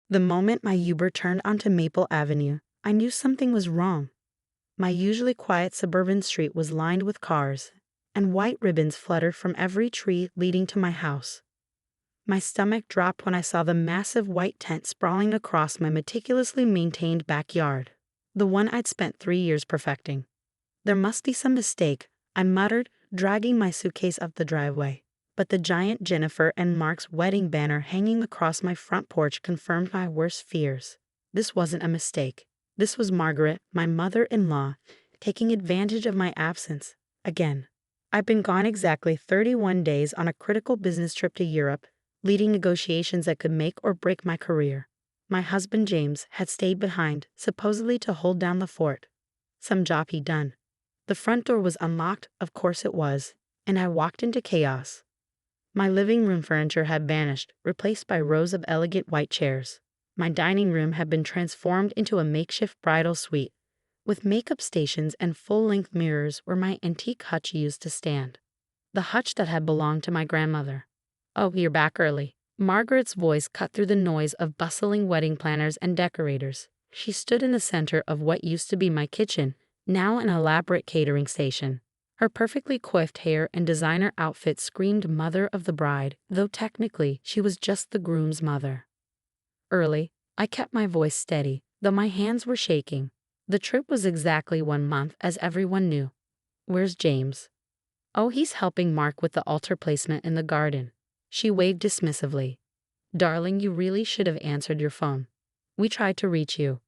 The moment my Uber turned onto Maple Avenue, I knew something was wrong. My usually quiet suburban street was lined with cars, and white ribbons fluttered from every tree leading to my house. My stomach dropped when I saw the massive white tent sprawling across my meticulously maintained backyard, the one I'd spent 3 years perfecting. There must be some mistake, I muttered, dragging my suitcase up the driveway. But the giant Jennifer and Mark's wedding banner hanging across my front porch confirmed my worst fears. This wasn't a mistake. This was Margaret, my mother-in-law, taking advantage of my absence. Again. I'd been gone exactly 31 days on a critical business trip to Europe, leading negotiations that could make or break my career. My husband James had stayed behind, supposedly to hold down the fort. Some job he'd done. The front door was unlocked, of course it was, and I walked into chaos. My living room furniture had vanished, replaced by rows of elegant white chairs. My dining room had been transformed into a makeshift bridal suite, with makeup stations and full-length mirrors where my antique hutch used to stand. The hutch that had belonged to my grandmother. "Oh, you're back early." Margaret's voice cut through the noise of bustling wedding planners and decorators. She stood in the center of what used to be my kitchen, now an elaborate catering station. Her perfectly coiffed hair and designer outfit screamed mother of the bride, though technically she was just the groom's mother. Early, I kept my voice steady, though my hands were shaking. The trip was exactly 1 month, as everyone knew. "Where's James?" "Oh, he's helping Mark with the altar placement in the garden." She waved dismissively. "Darling, you really should have answered your phone. We tried to reach you."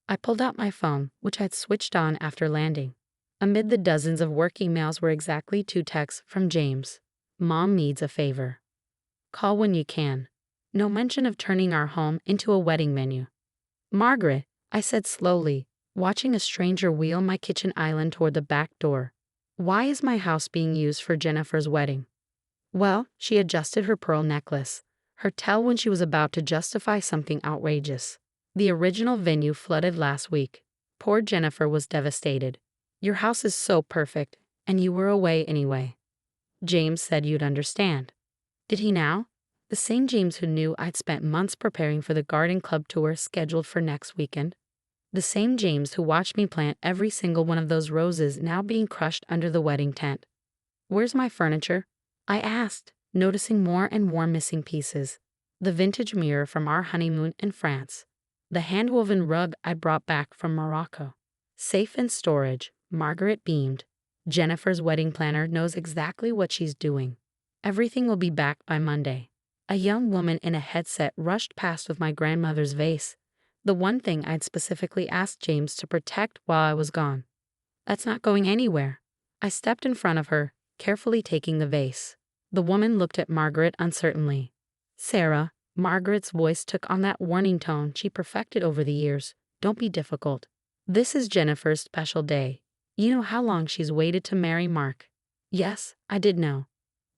I pulled out my phone, which I'd switched on after landing. Amid the dozens of work emails were exactly 2 texts from James. "Mom needs a favor. Call when you can." No mention of turning our home into a wedding venue. "Margaret," I said slowly, watching a stranger wheel my kitchen island toward the back door. "Why is my house being used for Jennifer's wedding?" Well, she adjusted her pearl necklace, her tell when she was about to justify something outrageous. "The original venue flooded last week. Poor Jennifer was devastated. Your house is so perfect, and you were away anyway. James said you'd understand." Did he now? The same James who knew I'd spent months preparing for the garden club tour scheduled for next weekend. The same James who watched me plant every single one of those roses now being crushed under the wedding tent. "Where's my furniture?" I asked, noticing more and more missing pieces. The vintage mirror from our honeymoon in France. The hand-woven rug I brought back from Morocco. "Safe in storage," Margaret beamed. "Jennifer's wedding planner knows exactly what she's doing. Everything will be back by Monday." A young woman in a headset rushed past with my grandmother's vase, the one thing I'd specifically asked James to protect while I was gone. "That's not going anywhere." I stepped in front of her, carefully taking the vase. The woman looked at Margaret uncertainly. "Sarah," Margaret's voice took on that warning tone she perfected over the years, "don't be difficult. This is Jennifer's special day. You know how long she's waited to marry Mark." Yes, I did know.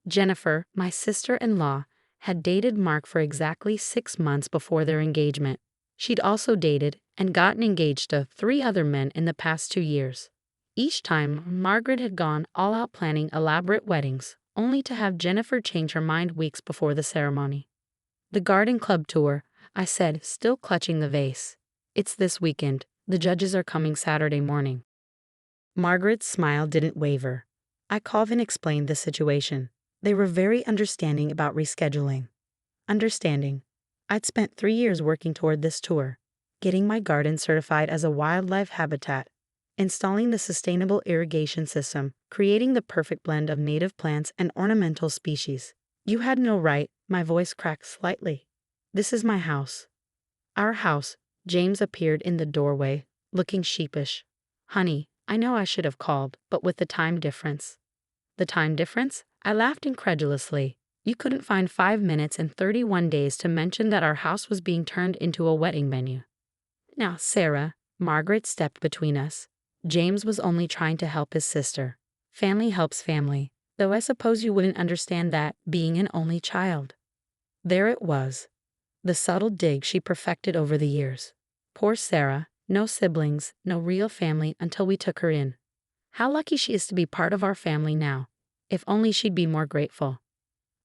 Jennifer, my sister-in-law, had dated Mark for exactly 6 months before their engagement. She'd also dated and gotten engaged to 3 other men in the past 2 years. Each time, Margaret had gone all out planning elaborate weddings, only to have Jennifer change her mind weeks before the ceremony. "The garden club tour," I said, still clutching the vase. "It's this weekend. The judges are coming Saturday morning." Margaret's smile didn't waver. I called and explained the situation. They were very understanding about rescheduling. Understanding. I'd spent 3 years working toward this tour, getting my garden certified as a wildlife habitat, installing the sustainable irrigation system, creating the perfect blend of native plants and ornamental species. "You had no right," my voice cracked slightly. "This is my house." "Our house." James appeared in the doorway, looking sheepish. "Honey, I know I should have called, but with the time difference." "The time difference?" I laughed incredulously. "You couldn't find 5 minutes in 31 days to mention that our house was being turned into a wedding venue." "Now, Sarah," Margaret stepped between us. "James was only trying to help his sister. Family helps family, though I suppose you wouldn't understand that, being an only child." There it was. The subtle dig she perfected over the years. Poor Sarah, no siblings, no real family until we took her in. How lucky she is to be part of our family now. If only she'd be more grateful.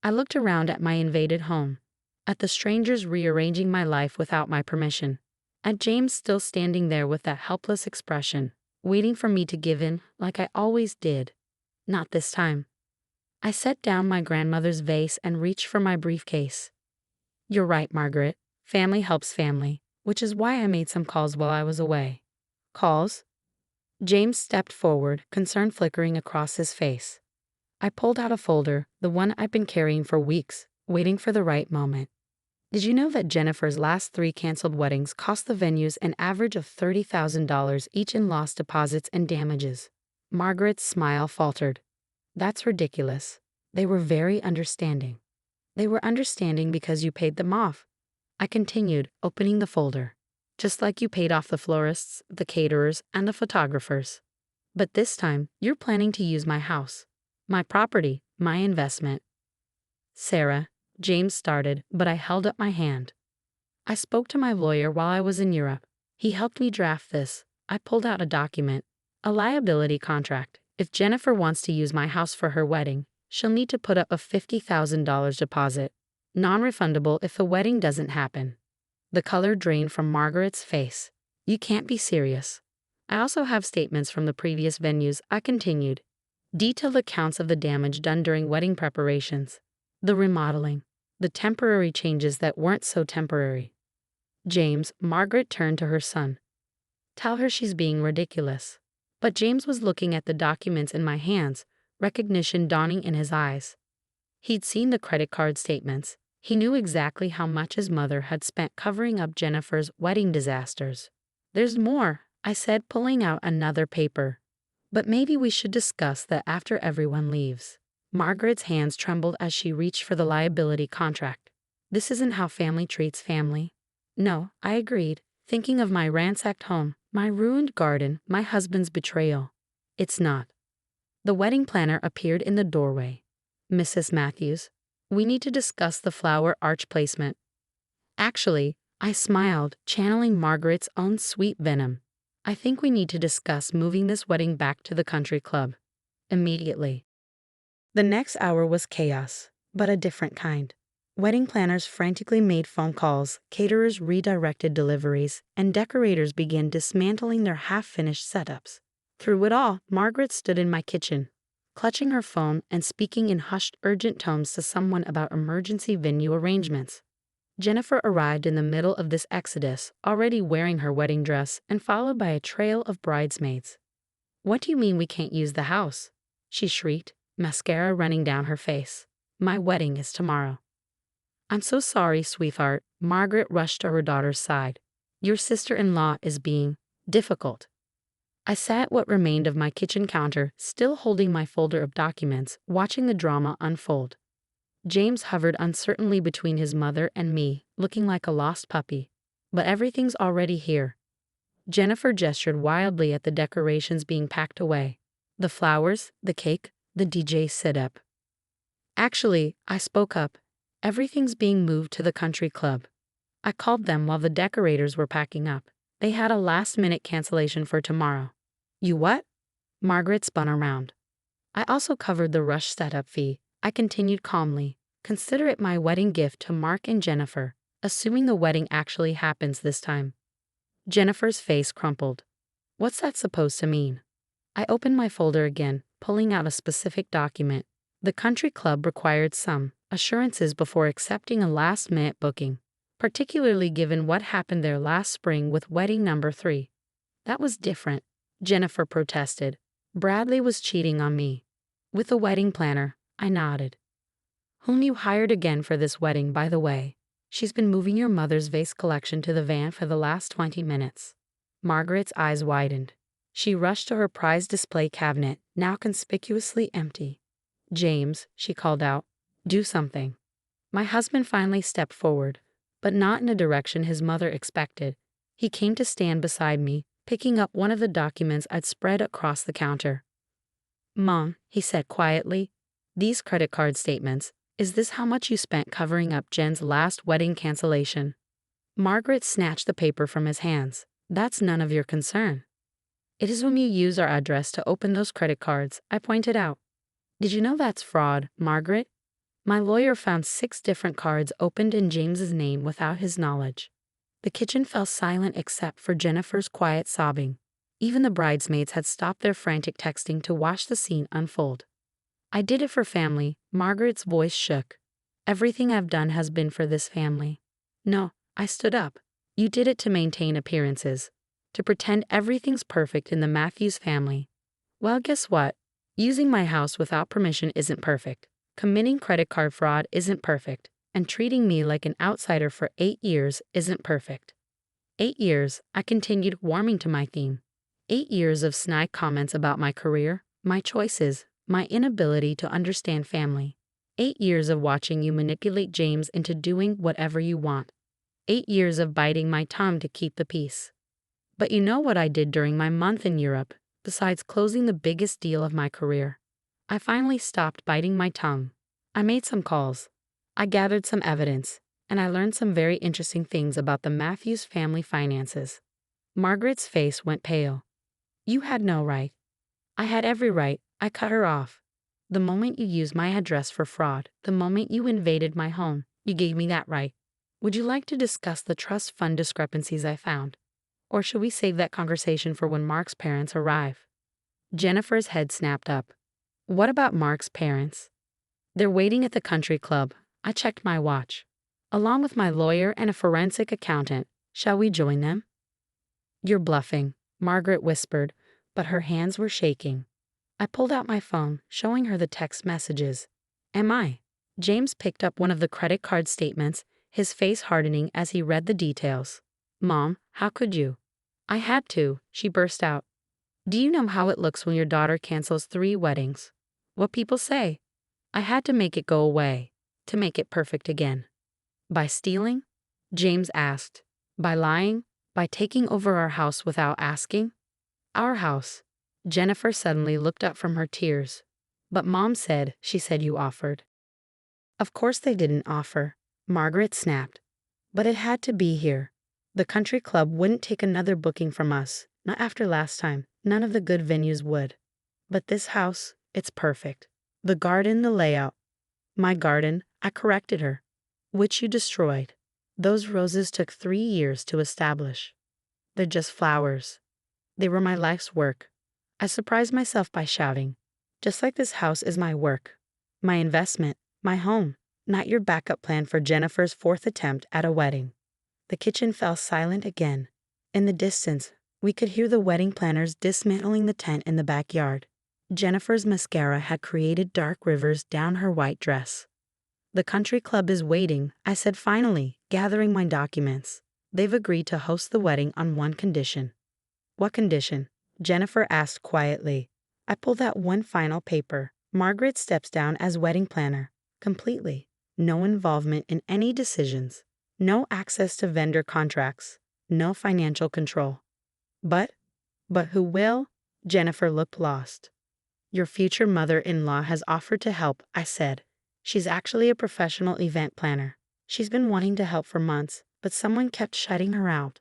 I looked around at my invaded home. at the strangers rearranging my life without my permission, at James still standing there with that helpless expression, waiting for me to give in like I always did. Not this time. I set down my grandmother's vase and reached for my briefcase. You're right, Margaret. Family helps family, which is why I made some calls while I was away. Calls? James stepped forward, concern flickering across his face. I pulled out a folder, the one I've been carrying for weeks, waiting for the right moment. Did you know that Jennifer's last 3 canceled weddings cost the venues an average of $30,000 each in lost deposits and damages? Margaret's smile faltered. That's ridiculous. They were very understanding. They were understanding because you paid them off. I continued, opening the folder. Just like you paid off the florists, the caterers, and the photographers. But this time, you're planning to use my house. My property, my investment. Sarah, James started, but I held up my hand. I spoke to my lawyer while I was in Europe. He helped me draft this. I pulled out a document, a liability contract. If Jennifer wants to use my house for her wedding, she'll need to put up a $50,000 deposit, non-refundable if the wedding doesn't happen. The color drained from Margaret's face. You can't be serious. I also have statements from the previous venues. I continued. Detailed accounts of the damage done during wedding preparations, the remodeling, the temporary changes that weren't so temporary. James, Margaret turned to her son. Tell her she's being ridiculous. But James was looking at the documents in my hands, recognition dawning in his eyes. He'd seen the credit card statements. He knew exactly how much his mother had spent covering up Jennifer's wedding disasters. There's more, I said, pulling out another paper. But maybe we should discuss that after everyone leaves. Margaret's hands trembled as she reached for the liability contract. This isn't how family treats family. No, I agreed, thinking of my ransacked home, my ruined garden, my husband's betrayal. It's not. The wedding planner appeared in the doorway. Mrs. Matthews, we need to discuss the flower arch placement. Actually, I smiled, channeling Margaret's own sweet venom. I think we need to discuss moving this wedding back to the country club. Immediately. The next hour was chaos, but a different kind. Wedding planners frantically made phone calls, caterers redirected deliveries, and decorators began dismantling their half-finished setups. Through it all, Margaret stood in my kitchen, clutching her phone and speaking in hushed, urgent tones to someone about emergency venue arrangements. Jennifer arrived in the middle of this exodus, already wearing her wedding dress and followed by a trail of bridesmaids. What do you mean we can't use the house? She shrieked, mascara running down her face. My wedding is tomorrow. I'm so sorry, sweetheart. Margaret rushed to her daughter's side. Your sister-in-law is being difficult. I sat at what remained of my kitchen counter, still holding my folder of documents, watching the drama unfold. James hovered uncertainly between his mother and me, looking like a lost puppy. But everything's already here. Jennifer gestured wildly at the decorations being packed away. The flowers, the cake, the DJ sit-up. Actually, I spoke up. Everything's being moved to the country club. I called them while the decorators were packing up. They had a last-minute cancellation for tomorrow. You what? Margaret spun around. I also covered the rush setup fee. I continued calmly. Consider it my wedding gift to Mark and Jennifer, assuming the wedding actually happens this time. Jennifer's face crumpled. What's that supposed to mean? I opened my folder again, pulling out a specific document. The country club required some assurances before accepting a last-minute booking, particularly given what happened there last spring with wedding number 3. That was different, Jennifer protested. Bradley was cheating on me. With the wedding planner, I nodded. Whom you hired again for this wedding, by the way. She's been moving your mother's vase collection to the van for the last 20 minutes. Margaret's eyes widened. She rushed to her prized display cabinet, now conspicuously empty. James, she called out, do something. My husband finally stepped forward, but not in a direction his mother expected. He came to stand beside me, picking up one of the documents I'd spread across the counter. Mom, he said quietly, these credit card statements, is this how much you spent covering up Jen's last wedding cancellation? Margaret snatched the paper from his hands. That's none of your concern. It is when you use our address to open those credit cards, I pointed out. Did you know that's fraud, Margaret? My lawyer found 6 different cards opened in James's name without his knowledge. The kitchen fell silent except for Jennifer's quiet sobbing. Even the bridesmaids had stopped their frantic texting to watch the scene unfold. I did it for family, Margaret's voice shook. Everything I've done has been for this family. No, I stood up. You did it to maintain appearances. To pretend everything's perfect in the Matthews family. Well, guess what? Using my house without permission isn't perfect. Committing credit card fraud isn't perfect. And treating me like an outsider for 8 years isn't perfect. 8 years, I continued warming to my theme. 8 years of snide comments about my career, my choices, my inability to understand family. 8 years of watching you manipulate James into doing whatever you want. 8 years of biting my tongue to keep the peace. But you know what I did during my month in Europe, besides closing the biggest deal of my career? I finally stopped biting my tongue. I made some calls. I gathered some evidence, and I learned some very interesting things about the Matthews family finances. Margaret's face went pale. You had no right. I had every right. I cut her off. The moment you used my address for fraud, the moment you invaded my home, you gave me that right. Would you like to discuss the trust fund discrepancies I found? Or should we save that conversation for when Mark's parents arrive? Jennifer's head snapped up. What about Mark's parents? They're waiting at the country club. I checked my watch. Along with my lawyer and a forensic accountant. Shall we join them? You're bluffing, Margaret whispered, but her hands were shaking. I pulled out my phone, showing her the text messages. Am I? James picked up one of the credit card statements, his face hardening as he read the details. Mom, how could you? I had to, she burst out. Do you know how it looks when your daughter cancels 3 weddings? What people say? I had to make it go away, to make it perfect again. By stealing? James asked. By lying? By taking over our house without asking? Our house. Jennifer suddenly looked up from her tears. But Mom said, she said you offered. Of course they didn't offer, Margaret snapped. But it had to be here. The country club wouldn't take another booking from us, not after last time. None of the good venues would. But this house, it's perfect. The garden, the layout. My garden, I corrected her. Which you destroyed. Those roses took 3 years to establish. They're just flowers. They were my life's work. I surprised myself by shouting. Just like this house is my work. My investment, my home, not your backup plan for Jennifer's 4th attempt at a wedding. The kitchen fell silent again. In the distance, we could hear the wedding planners dismantling the tent in the backyard. Jennifer's mascara had created dark rivers down her white dress. The country club is waiting, I said finally, gathering my documents. They've agreed to host the wedding on one condition. What condition? Jennifer asked quietly. I pulled out one final paper. Margaret steps down as wedding planner. Completely. No involvement in any decisions. No access to vendor contracts. No financial control. But who will? Jennifer looked lost. Your future mother-in-law has offered to help, I said. She's actually a professional event planner. She's been wanting to help for months, but someone kept shutting her out.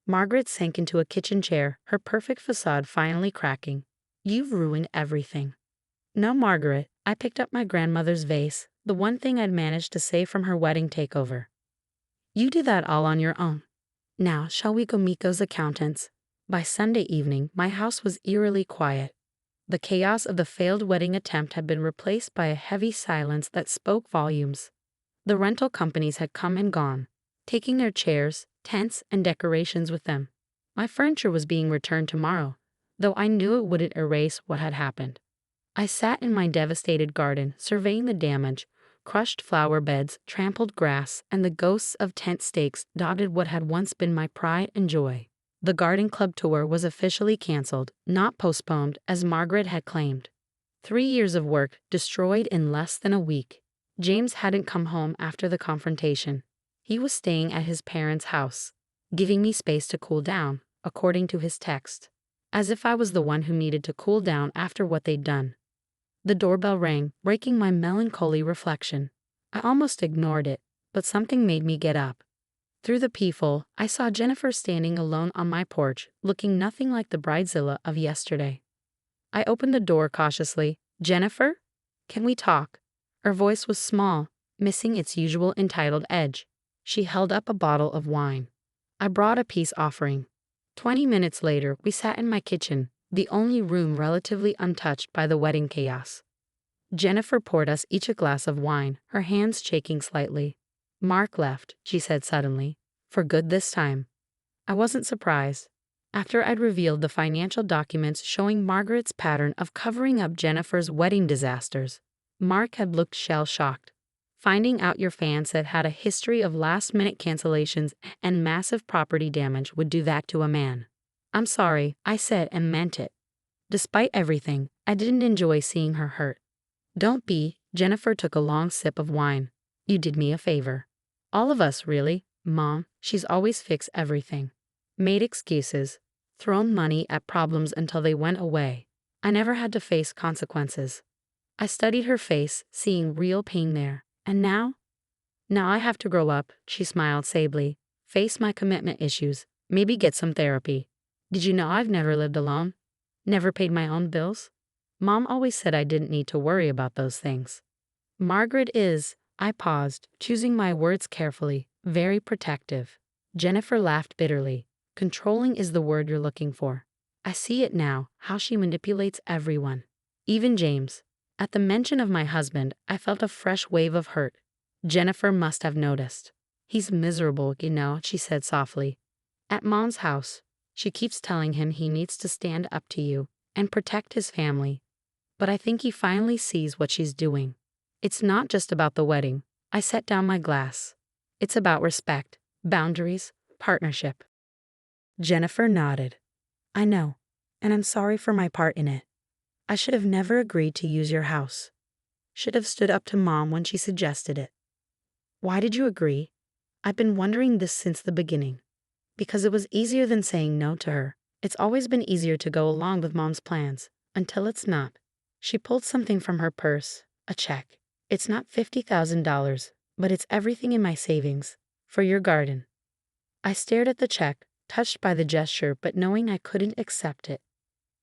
Margaret sank into a kitchen chair, her perfect facade finally cracking. You've ruined everything. No, Margaret, I picked up my grandmother's vase, the one thing I'd managed to save from her wedding takeover. You did that all on your own. Now, shall we go meet those accountants? By Sunday evening, my house was eerily quiet. The chaos of the failed wedding attempt had been replaced by a heavy silence that spoke volumes. The rental companies had come and gone, taking their chairs, tents, and decorations with them. My furniture was being returned tomorrow, though I knew it wouldn't erase what had happened. I sat in my devastated garden, surveying the damage. Crushed flower beds, trampled grass, and the ghosts of tent stakes dotted what had once been my pride and joy. The garden club tour was officially canceled, not postponed, as Margaret had claimed. 3 years of work destroyed in less than a week. James hadn't come home after the confrontation. He was staying at his parents' house, giving me space to cool down, according to his text. As if I was the one who needed to cool down after what they'd done. The doorbell rang, breaking my melancholy reflection. I almost ignored it, but something made me get up. Through the peephole, I saw Jennifer standing alone on my porch, looking nothing like the bridezilla of yesterday. I opened the door cautiously. Jennifer? Can we talk? Her voice was small, missing its usual entitled edge. She held up a bottle of wine. I brought a peace offering. 20 minutes later, we sat in my kitchen, the only room relatively untouched by the wedding chaos. Jennifer poured us each a glass of wine, her hands shaking slightly. Mark left, she said suddenly. For good this time. I wasn't surprised. After I'd revealed the financial documents showing Margaret's pattern of covering up Jennifer's wedding disasters, Mark had looked shell-shocked. Finding out your fan set had a history of last-minute cancellations and massive property damage would do that to a man. I'm sorry, I said and meant it. Despite everything, I didn't enjoy seeing her hurt. Don't be, Jennifer took a long sip of wine. You did me a favor. All of us, really, Mom. She's always fixed everything. Made excuses. Thrown money at problems until they went away. I never had to face consequences. I studied her face, seeing real pain there. And now? Now I have to grow up, she smiled sably. Face my commitment issues. Maybe get some therapy. Did you know I've never lived alone? Never paid my own bills? Mom always said I didn't need to worry about those things. Margaret is, I paused, choosing my words carefully, very protective. Jennifer laughed bitterly. Controlling is the word you're looking for. I see it now, how she manipulates everyone. Even James. At the mention of my husband, I felt a fresh wave of hurt. Jennifer must have noticed. He's miserable, you know, she said softly. At Mom's house, she keeps telling him he needs to stand up to you and protect his family. But I think he finally sees what she's doing. It's not just about the wedding. I set down my glass. It's about respect, boundaries, partnership. Jennifer nodded. I know, and I'm sorry for my part in it. I should have never agreed to use your house. Should have stood up to Mom when she suggested it. Why did you agree? I've been wondering this since the beginning. Because it was easier than saying no to her. It's always been easier to go along with Mom's plans, until it's not. She pulled something from her purse, a check. It's not $50,000, but it's everything in my savings, for your garden. I stared at the check, touched by the gesture but knowing I couldn't accept it.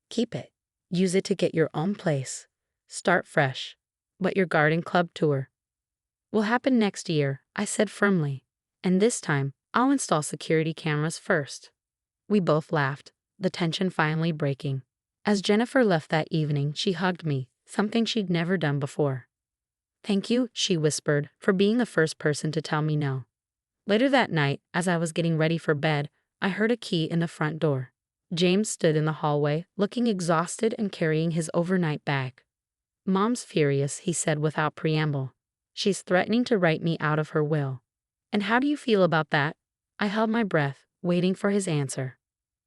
Keep it. Use it to get your own place. Start fresh. But your garden club tour will happen next year, I said firmly. And this time, I'll install security cameras first. We both laughed, the tension finally breaking. As Jennifer left that evening, she hugged me, something she'd never done before. Thank you, she whispered, for being the first person to tell me no. Later that night, as I was getting ready for bed, I heard a key in the front door. James stood in the hallway, looking exhausted and carrying his overnight bag. Mom's furious, he said without preamble. She's threatening to write me out of her will. And how do you feel about that? I held my breath, waiting for his answer.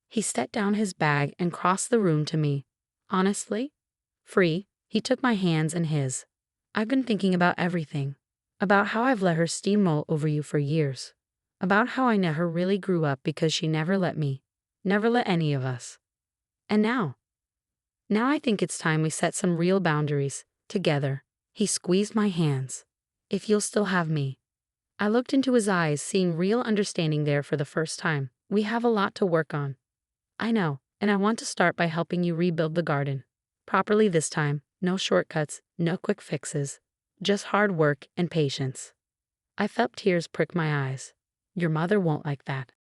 He set down his bag and crossed the room to me. Honestly? Free, he took my hands in his. I've been thinking about everything. About how I've let her steamroll over you for years. About how I never really grew up because she never let me. Never let any of us. And now I think it's time we set some real boundaries, together. He squeezed my hands. If you'll still have me. I looked into his eyes, seeing real understanding there for the first time. We have a lot to work on. I know, and I want to start by helping you rebuild the garden. Properly this time, no shortcuts, no quick fixes. Just hard work and patience. I felt tears prick my eyes. Your mother won't like that.